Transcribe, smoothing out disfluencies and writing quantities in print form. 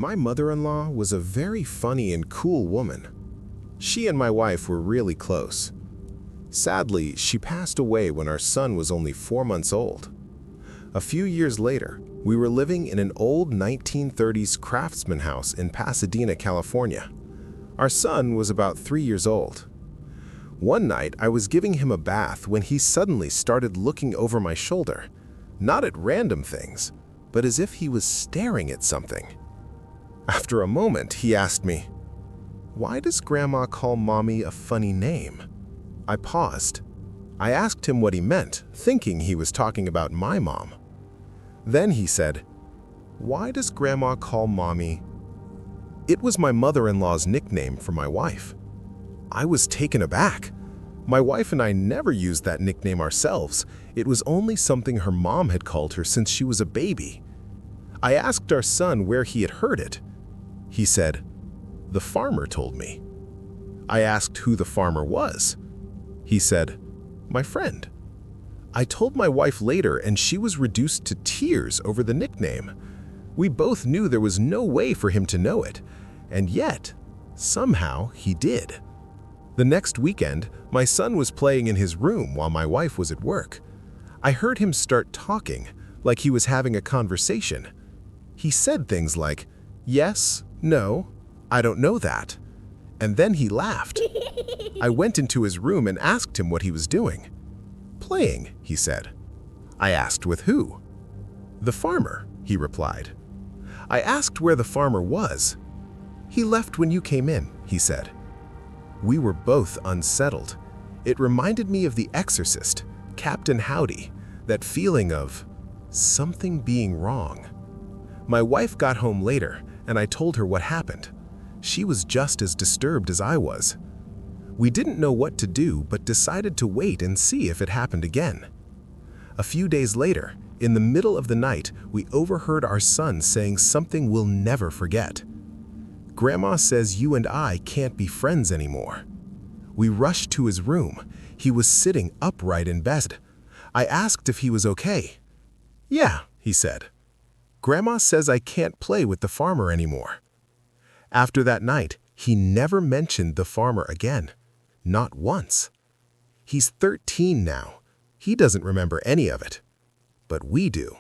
My mother-in-law was a very funny and cool woman. She and my wife were really close. Sadly, she passed away when our son was only 4 months old. A few years later, we were living in an old 1930s craftsman house in Pasadena, California. Our son was about 3 years old. One night, I was giving him a bath when he suddenly started looking over my shoulder, not at random things, but as if he was staring at something. After a moment, he asked me, "Why does Grandma call Mommy a funny name?" I paused. I asked him what he meant, thinking he was talking about my mom. Then he said, "Why does Grandma call Mommy?" It was my mother-in-law's nickname for my wife. I was taken aback. My wife and I never used that nickname ourselves. It was only something her mom had called her since she was a baby. I asked our son where he had heard it. He said, "The farmer told me." I asked who the farmer was. He said, "My friend." I told my wife later, and she was reduced to tears over the nickname. We both knew there was no way for him to know it, and yet, somehow, he did. The next weekend, my son was playing in his room while my wife was at work. I heard him start talking, like he was having a conversation. He said things like, "Yes, no, I don't know that." And then he laughed. I went into his room and asked him what he was doing. "Playing," he said. I asked with who. "The farmer," he replied. I asked where the farmer was. "He left when you came in," he said. We were both unsettled. It reminded me of The Exorcist, Captain Howdy, that feeling of something being wrong. My wife got home later, and I told her what happened. She was just as disturbed as I was. We didn't know what to do, but decided to wait and see if it happened again. A few days later, in the middle of the night, we overheard our son saying something we'll never forget. "Grandma says you and I can't be friends anymore." We rushed to his room. He was sitting upright in bed. I asked if he was okay. "Yeah," he said. "Grandma says I can't play with the farmer anymore." After that night, he never mentioned the farmer again. Not once. He's 13 now. He doesn't remember any of it. But we do.